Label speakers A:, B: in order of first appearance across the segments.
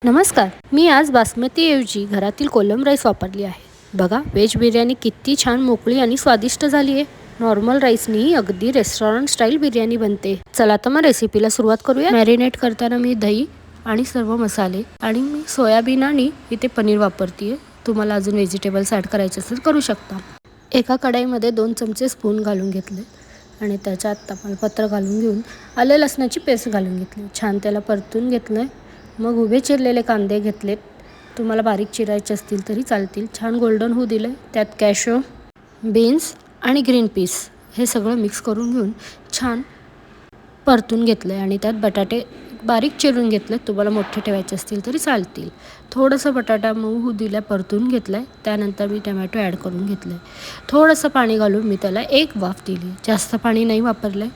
A: नमस्कार. मी आज बासमतीऐवजी घरातील कोलम राईस वापरली आहे. बघा, व्हेज बिर्याणी किती छान मोकळी आणि स्वादिष्ट झाली आहे. नॉर्मल राईसनी अगदी रेस्टॉरंट स्टाईल बिर्याणी बनते. चला तर मग रेसिपीला सुरुवात करूया. मॅरिनेट करताना मी दही आणि सर्व मसाले आणि मी सोयाबीन आणि इथे पनीर वापरते. तुम्हाला अजून व्हेजिटेबल्स ॲड करायचे असेल करू शकता. एका कढईमध्ये 2 चमचे स्पून घालून घेतले आणि त्याच्यात तमालपत्र घालून घेऊन आलं लसणाची पेस्ट घालून घेतली. छान त्याला परतून घेतलं. मग उभे चिरलेले कांदे घेतलेत. तुम्हाला बारीक चिरायचे असतील तरी चालतील. छान गोल्डन होऊ दिले. त्यात कॅशो, बीन्स आणि ग्रीन पीस हे सगळं मिक्स करून घेऊन छान परतून घेतलं आहे आणि त्यात बटाटे बारीक चिरून घेतले. तुम्हाला मोठे ठेवायचे असतील तरी चालतील. थोडंसं बटाटा मऊ होऊ दिला, परतून घेतलं आहे. त्यानंतर मी टमॅटो ॲड करून घेतलं आहे. थोडंसं पाणी घालून मी त्याला एक वाफ दिली. जास्त पाणी नाही वापरलं आहे.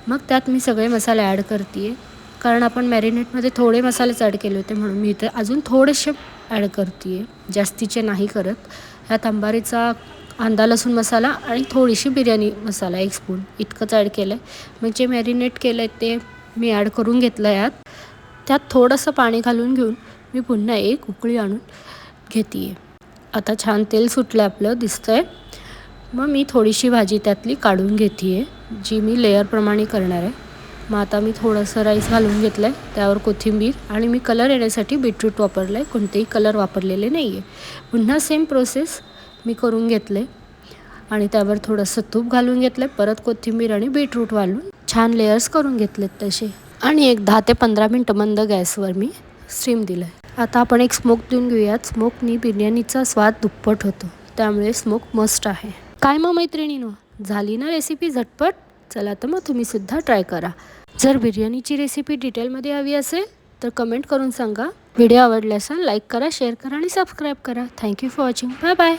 A: मग त्यात मी सगळे मसाले ॲड करते आहे. कारण आपण मॅरिनेटमध्ये थोडे मसालेच ॲड केले होते, म्हणून मी इथे अजून थोडेसे ॲड करते आहे. जास्तीचे नाही करत. ह्यात अंबारीचा कांदा लसूण मसाला आणि थोडीशी बिर्याणी मसाला 1 स्पून इतकंच ॲड केलं आहे. मग जे मॅरिनेट केलं आहे ते मी ॲड करून घेतलं आहे. त्यात थोडंसं पाणी घालून घेऊन मी पुन्हा एक उकळी आणून घेते आहे. आता छान तेल सुटलं आपलं दिसतं आहे. मग मी थोडीशी भाजी त्यातली काढून घेते आहे, जी मी लेअरप्रमाणे करणार आहे. मग आता मी थोडंसं राईस घालून घेतलं आहे. त्यावर कोथिंबीर आणि मी कलर येण्यासाठी बीटरूट वापरलं आहे. कोणतेही कलर वापरलेले नाही आहे. पुन्हा सेम प्रोसेस मी करून घेतले आणि त्यावर थोडंसं तूप घालून घेतलं आहे. परत कोथिंबीर आणि बीटरूट घालून छान लेयर्स करून घेतलेत तसे आणि एक 10 ते 15 मिनटं मंद गॅसवर मी स्टीम दिलं आहे. आता आपण एक स्मोक देऊन घेऊयात. स्मोकनी बिर्याणीचा स्वाद दुप्पट होतो, त्यामुळे स्मोक मस्ट आहे. काय मग मैत्रिणींनो, झाली ना रेसिपी झटपट? चला तर मग तुम्हीसुद्धा ट्राय करा. जर बिर्याणीची रेसिपी डिटेलमध्ये हवी असेल तर कमेंट करून सांगा. व्हिडिओ आवडला असेल लाईक करा, शेअर करा आणि सबस्क्राईब करा. Thank you for watching. Bye bye.